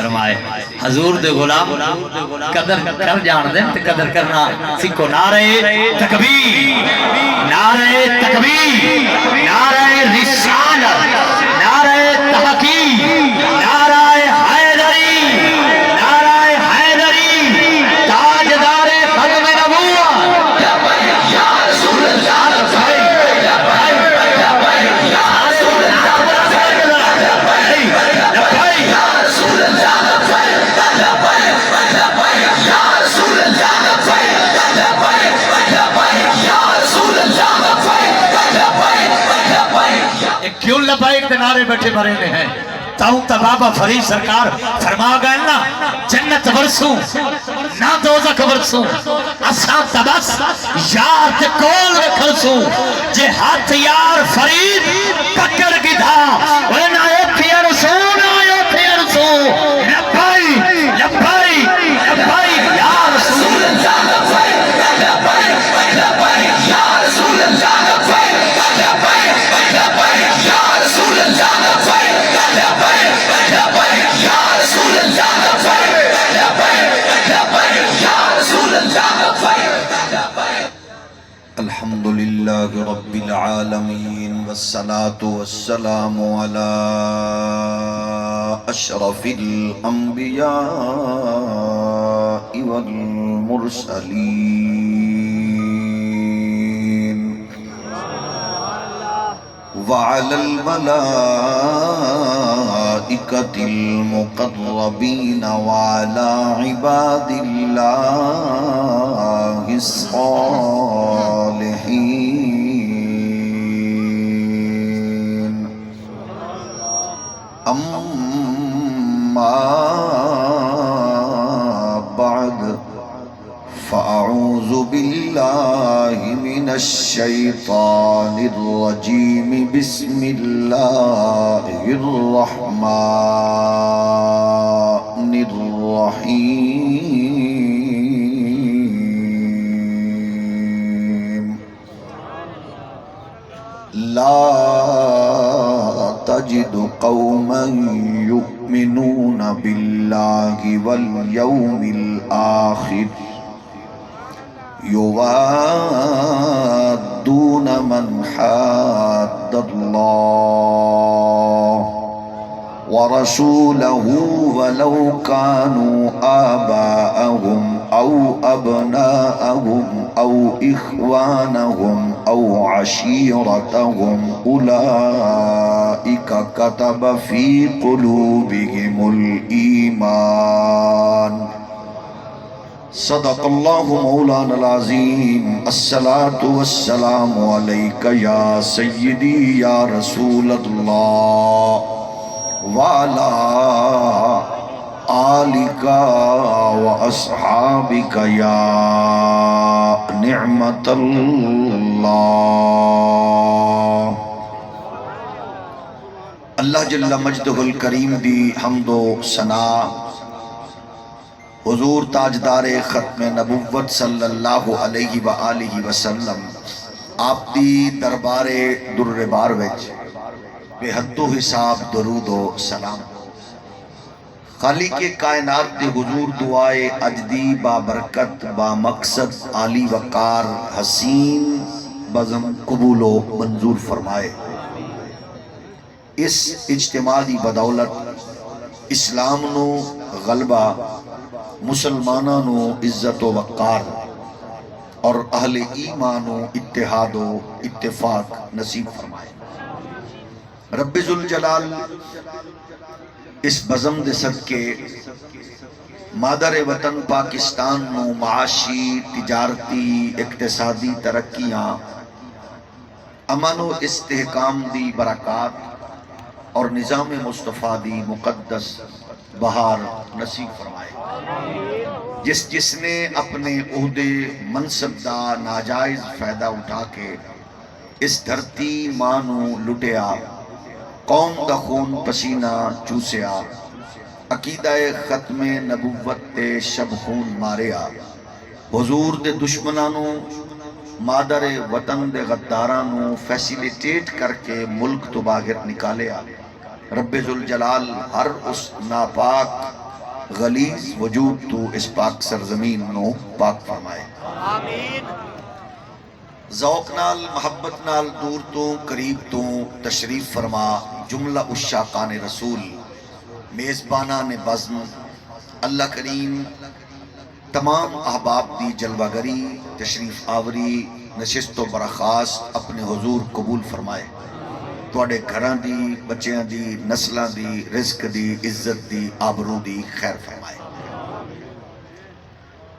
فرمائے حضور دے غلام قدر کر جان دیں تے قدر کرنا سکھو نعرہ تکبیر نعرہ تکبیر نعرہ رسالت نعرہ تحقیق نعرہ حیدری نعرہ حیدری تاجدار ختم نبوت یا رسول اللہ کیوں لبائک نعرے بیٹھے بھرے نے ہیں تاؤں تا بابا فرید سرکار فرما گئے نا جنت ورسوں نہ دوزخ ورسوں اساں تا بس یار تے کول رکھلسوں جے ہاتھ یار فرید پکڑ گدھا وہ نہ اے پھر سوں نہ اے پھر سوں لبائی لبائی لبائی یا رسول اللہ لبائی لبائی لبائی یا رسول اللہ لبائی لبائی لبائی یا رسول اللہ لبائی لبائی لبائی یا رسول اللہ لبائی لبائی لبائی یا رسول اللہ لبائی الحمدللہ رب العالمین والصلاة والسلام على اشرف الانبیاء والمرسلین وعلى الملائكة المقربين وعلى عباد الله الصالحين أما بعد فأعوذ بالله من الشيطان الرجيم بسم الله الرحمن الرحيم لا تجد قوما يؤمنون بالله واليوم الآخر يوادون من حاد الله ورسوله ولو كانوا آباءهم أو أبناءهم أو إخوانهم أو عشيرتهم أولئك كتب في قلوبهم الإيمان صدق اللہ مولانا العظیم الصلاة والسلام علیک یا سیدی یا رسول اللہ وعلا آلک و اصحابک یا نعمت اللہ اللہ جل مجدہ الکریم دی حمد و ثنا حضور تاجدار ختم نبوت صلی اللہ علیہ وآلہ وسلم آپ دی دربار در بار وچ بے حد و حساب درود و سلام خالق کائنات دی حضور دعائے اجدی بابرکت با مقصد عالی وقار حسین بزم قبول و منظور فرمائے اس اجتماع دی بدولت اسلام نو غلبہ مسلمانانو عزت و وقار اور اہل ایمان و اتحاد و اتفاق نصیب فرمائے رب ذوالجلال اس بزم دے صدقے مادر وطن پاکستان نو معاشی تجارتی اقتصادی ترقیاں امن و استحکام دی برکات اور نظام مصطفیٰ دی مقدس بہار نصیب فرمائے جس نے اپنے عہدے منصب دا ناجائز فائدہ اٹھا کے اس دھرتی مانو لٹیا قوم دا خون پسینہ چوسیا عقیدہ ختم نبوت تے شب خون ماریا حضور دے دشمنانو مادر وطن دے غدارانو فیسیلیٹیٹ کر کے ملک تو باہر نکالیا رب ذوالجلال ہر اس ناپاک غلیظ وجود تو اس پاک سرزمین نو پاک فرمائے. ذوق نال محبت نال دور تو قریب تو تشریف فرما جملہ عشاقان رسول میزبانان بزم. اللہ کریم تمام احباب دی جلوہ گری تشریف آوری نشست و برخاست اپنے حضور قبول فرمائے. تواڈے گھراں دی بچیاں دی نسلاں دی رزق دی عزت دی آبرو دی خیر فرمائے.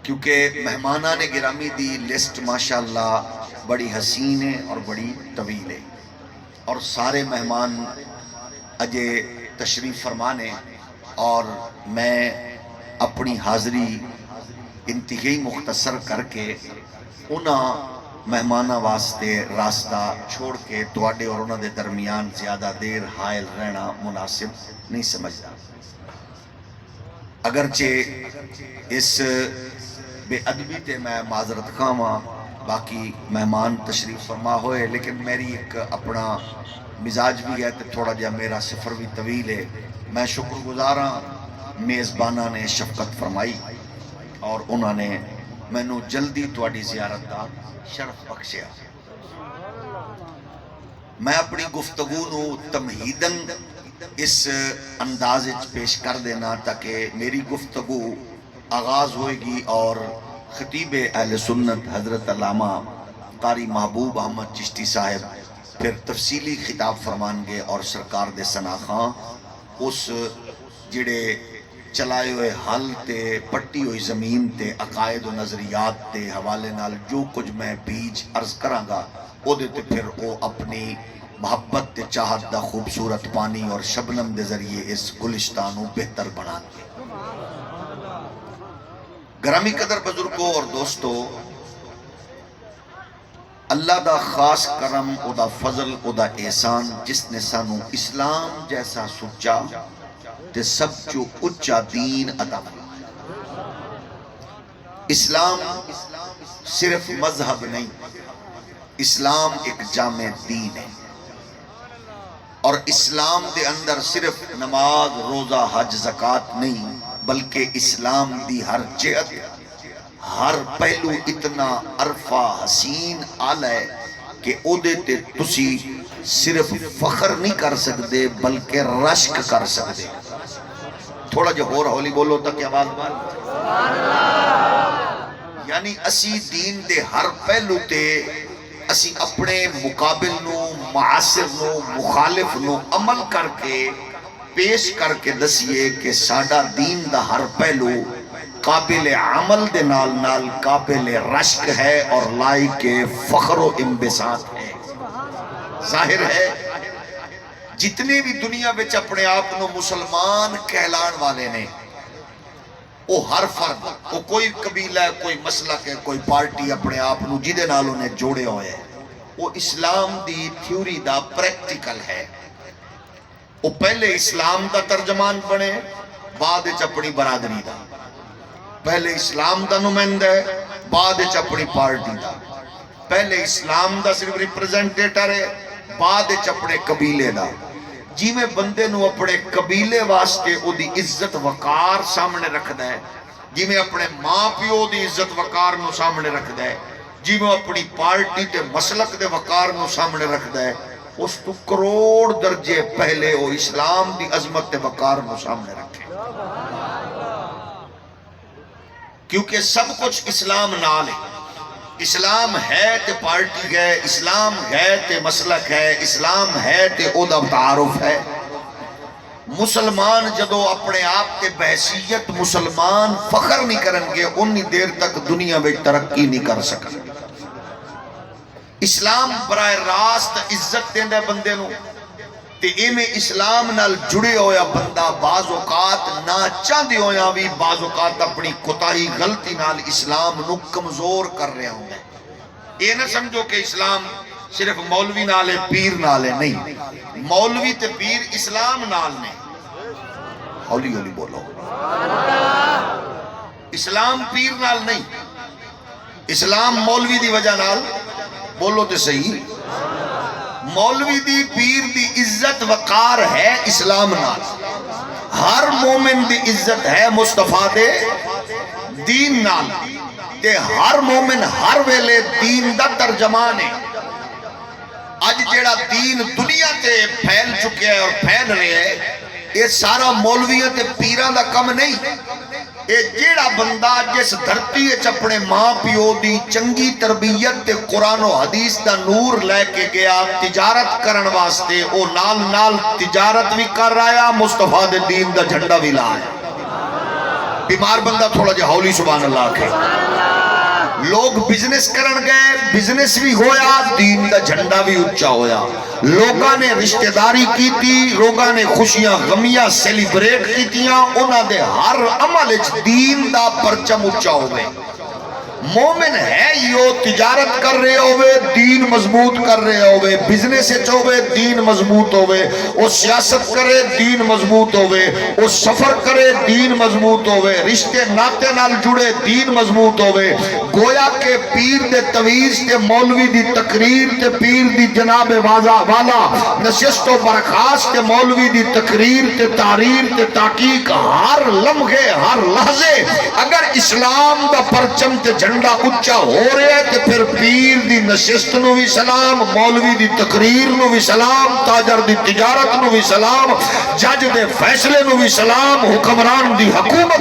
کیونکہ مہمانان گرامی دی لسٹ ماشاءاللہ بڑی حسین ہے اور بڑی طویل ہے، اور سارے مہمان اجے تشریف فرمانے، اور میں اپنی حاضری انتہائی مختصر کر کے انہاں مہمانہ واسطے راستہ چھوڑ کے تواڈے اور انہاں دے درمیان زیادہ دیر حائل رہنا مناسب نہیں سمجھتا. اگرچہ اس بے ادبی تے میں معذرت خواہاں، باقی مہمان تشریف فرما ہوئے، لیکن میری ایک اپنا مزاج بھی ہے تو تھوڑا جا میرا سفر بھی طویل ہے. میں شکر گزاراں میزبانہ نے شفقت فرمائی اور انہوں نے مینوں جلدی تواڈی زیارت دا شرف بخشیا. میں اپنی گفتگو نو تمہیدن اس انداز پیش کر دینا تاکہ میری گفتگو آغاز ہوئے گی اور خطیب اہل سنت حضرت علامہ قاری محبوب احمد چشتی صاحب پھر تفصیلی خطاب فرمان گے، اور سرکار دے ثنا خاں اس جڑے چلائے ہوئے حل تے پٹی ہوئی زمین تے عقائد و نظریات تے حوالے نال جو کچھ میں بیج عرض کراں گا او دے تے پھر او اپنی محبت تے چاہت دا خوبصورت پانی اور شبنم دے ذریعے اس گلشتانو بہتر بنا دے. گرامی قدر بزرگوں اور دوستو، اللہ دا خاص کرم، او دا فضل، او دا احسان جس نے سانو اسلام جیسا سچا تے سب جو اچا دین عطا فرمایا. اسلام صرف مذہب نہیں، اسلام ایک جامع دین ہے، اور اسلام دے اندر صرف نماز روزہ حج زکوٰۃ نہیں بلکہ اسلام دی ہر جہت ہر پہلو اتنا عرفہ حسین آلہ ہے کہ او دے تے تسی صرف فخر نہیں کر سکتے بلکہ رشک کر سکتے. تھوڑا جو اور ہولی بولو تک آواز بار. یعنی اسی دین دے ہر پہلو تے اسی اپنے مقابل نو، معاصر نو، مخالف نو عمل کر کے پیش کر کے دسیے کہ ساڈا دین دا ہر پہلو قابل عمل دے نال نال قابل رشک ہے اور لائق فخر و انبساط ہے. ظاہر ہے جتنے بھی دنیا وچ اپنے آپ نو مسلمان کہلان والے نے، وہ ہر فرد، وہ کوئی قبیلہ ہے، کوئی مسلک ہے، کوئی پارٹی اپنے آپ نو جدے نالوں نے جوڑے ہوئے ہیں، وہ اسلام دی تھیوری دا پریکٹیکل ہے. وہ پہلے اسلام دا ترجمان بنے، بعد وچ اپنی برادری دا، پہلے اسلام دا نمائندہ ہے، بعد وچ اپنی پارٹی دا، پہلے اسلام دا صرف ریپرزنٹیٹر ہے، بعد وچ اپنے قبیلے دا. جی میں بندے نو اپنے قبیلے واسطے او دی عزت وقار سامنے رکھ دے، جی میں اپنے ماں پیو دی عزت وقار نو سامنے رکھ دے، جی میں اپنی پارٹی تے مسلک دے وقار نو سامنے رکھ دے، اس تو کروڑ درجے پہلے او اسلام دی عظمت تے وقار نو سامنے رکھے. کیونکہ سب کچھ اسلام نال ہے. اسلام ہے تے پارٹی ہے، اسلام ہے تے مسلک ہے، اسلام ہے تے او دا تعارف ہے. مسلمان جدو اپنے آپ تے بحثیت مسلمان فخر نہیں کرن گے انی دیر تک دنیا میں ترقی نہیں کر سکن. اسلام برائے راست عزت دیندہ بندے نو، تے ایمیں اسلام نال جڑے ہویا بندہ بعض اوقات نہ چاندے ہویا بھی بعض اوقات اپنی کوتاہی غلطی نال اسلام نو کمزور کر رہے ہوں گے. یہ نہ سمجھو کہ اسلام صرف مولوی نال ہے، پیر نال ہے، نہیں. مولوی تے پیر اسلام نال نے. ہولی ہولی بولو. اسلام پیر نال نہیں، اسلام مولوی دی وجہ نال، بولو تے صحیح. مولوی دی پیر دی عزت وقار ہے اسلام نال. ہر مومن دی عزت ہے مصطفیٰ دے دین نال تے ہر مومن ہر ویلے دین دا ترجمان ہے. اج جیڑا دین دنیا تے پھیل چکیا ہے اور پھیل رہے ہے یہ سارا مولویوں تے پیران دا کم نہیں. یہ جیڑا بندہ جس دھرتی اپنے ماں پیو دی چنگی تربیت تے قرآن و حدیث دا نور لے کے گیا تجارت کرن واسطے او نال نال تجارت بھی کر رہا مصطفیٰ دے دین دا جھنڈا بھی لایا. بیمار بندہ تھوڑا جا ہولی سبحان اللہ کے. لوگ بزنس کرن گئے بزنس بھی ہویا دین دا جھنڈا بھی اچھا ہویا. لوگاں نے رشتہ داری کی تھی لوگاں نے خوشیاں غمیاں سیلیبریٹ کی تیاں انہاں دے ہر عمل دین دا پرچم اچھا ہوئے. مومن ہے یو تجارت کر رہے ہوئے دین مضبوط کر رہے ہوئے بزنس ہوئے دین مضبوط ہوئے وہ سیاست کرے دین مضبوط ہوئے وہ سفر کرے دین مضبوط ہوئے رشتے ناتے نال جڑے دین مضبوط ہوئے. گویا کہ پیر دے تویز تے مولوی دی تقریر تے پیر دی جناب والا نشست و برخاست تے مولوی دی تقریر تے تحریر تے تحقیق ہر لمحے ہر لحظے اگر اسلام دا پرچم تے جھنڈا اچھا ہو رہے ہیں تو پھر پیر دی نشست نو بھی سلام مولوی دی تقریر نو بھی سلام تاجر دی تجارت نو بھی سلام جج دے فیصلے نو بھی سلام حکمران دی حکومت.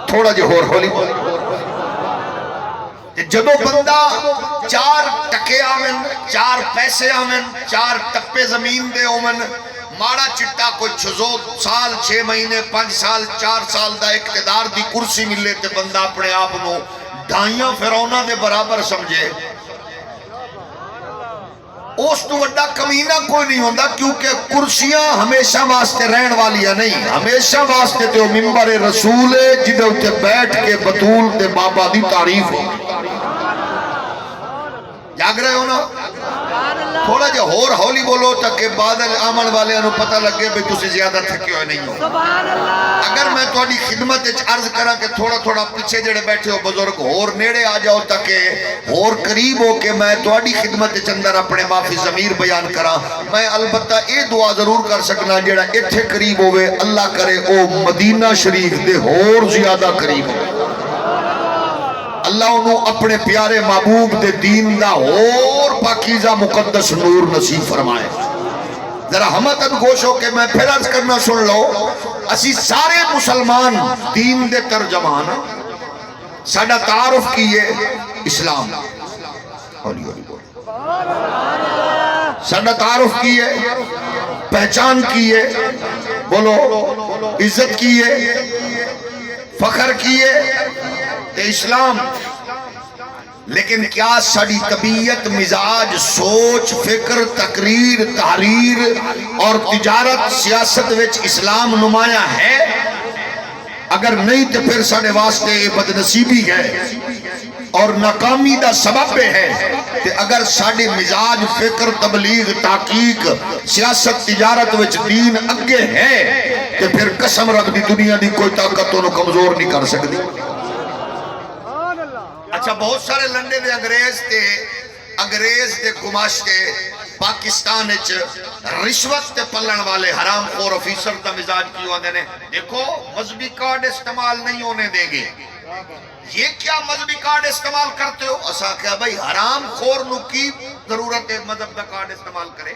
تھوڑا جی ہور ہولی جدو بندہ چار ٹکے آمن چار پیسے آمن چار ٹپے زمین دے آمن ماڑا چٹا کوئی 6 سال 6 مہینے 5 سال 4 سال دا اقتدار دی کرسی ملے تے بندہ اپنے آپ نو ڈھائیاں فیرونہ دے برابر سمجھے. اس تو وڈا کمینہ کوئی نہیں ہوندہ کیونکہ کرسیاں ہمیشہ واسطے رہن والیاں نہیں ہمیشہ واسطے تے ممبر رسول ہے جدے اتے بیٹھ کے بطول تے بابا دی تعریف ہو. جاگ رہے ہو نا تھوڑا جا ہور ہولی بولو تاکہ بادل آمن والے انہوں پتہ لگے بھی تُسی زیادہ تھکے ہوئے نہیں ہو. اگر میں تھوڑی خدمت عرض کرا کہ تھوڑا تھوڑا پیچھے جڑے بیٹھے ہو بزرگ ہور نیڑے آ جاؤ تاکہ ہور قریب ہو کہ میں تھوڑی خدمت اندر اپنے معافی ضمیر بیان کرا. میں البتہ اے دعا ضرور کر سکنا جڑا اتھے قریب ہوئے اللہ کرے او مدینہ شریف دے ہور زیادہ قریب ہو اللہ انہوں اپنے پیارے محبوب دے دین دا اور پاکیزہ مقدس نور نصیب فرمائے. ذرا ہمتن گوش ہو کہ میں پھر عرض کرنا سن لو اسی سارے مسلمان دین دے ترجمان ساڑھا تعارف کیے اسلام ہولی ہولی بول ساڑھا تعارف کیے پہچان کیے بولو عزت کیے فخر کیے تے اسلام. لیکن کیا ساری طبیعت مزاج سوچ فکر تقریر تحریر اور تجارت سیاست وچ اسلام نمایاں ہے؟ اگر نہیں تو پھر ساڑھے واسطے بدنصیبی ہے اور ناکامی دا سبب ہے کہ اگر ساڑھے مزاج فکر تبلیغ تحقیق سیاست تجارت وچ دین اگے ہے کہ پھر قسم رب دی دنیا دی کوئی طاقت انہوں کمزور نہیں کر سکتی. اچھا بہت سارے لنڈے دے انگریز دے گماشتے پاکستان اچھ رشوت تے پلن والے حرام خور افیسر دا مزاج کی ہوندے نے دیکھو مذہبی کارڈ استعمال نہیں ہونے دیں گے. یہ کیا مذہبی کارڈ استعمال کرتے ہو اسا کیا بھائی حرام خور نو کی ضرورت ہے مذہب دا کارڈ استعمال کرے.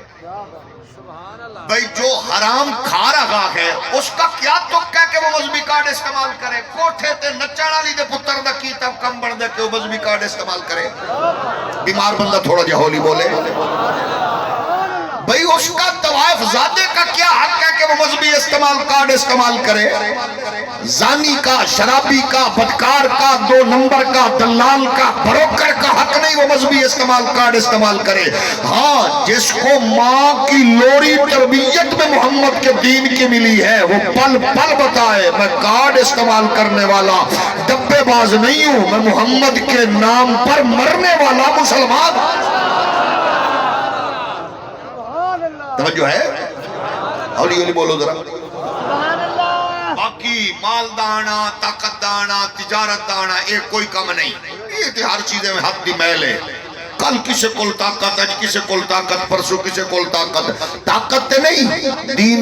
بھائی جو حرام کھا رہا ہے اس کا کیا تک ہے کہ وہ مذہبی کارڈ استعمال کرے. کوٹھے تے نچانا لی دے پتر دا کی تب کم بڑھ دے کہ وہ مذہبی کارڈ استعمال کرے. بیمار بندہ تھوڑا جا ہولی بولے بھئی اس کا طوائف زادے کا کیا حق ہے کہ وہ مذہبی کارڈ استعمال کرے. زانی کا شرابی کا بدکار کا 2 نمبر کا دلال کا بروکر کا حق نہیں وہ مذہبی کارڈ استعمال کرے. ہاں جس کو ماں کی لوری تربیت میں محمد کے دین کی ملی ہے وہ پل پل بتائے میں کارڈ استعمال کرنے والا ڈبے باز نہیں ہوں میں محمد کے نام پر مرنے والا مسلمان. توجہ ہے ہولی ہولی بولو ذرا. باقی مال دانا طاقت دانا تجارت دانا ایک کوئی کم نہیں. یہ تے ہر چیزیں میں حد دی محل ہے. کل کسے کول طاقت ہے کسے کول طاقت پرسو کسے کول طاقت تے نہیں دین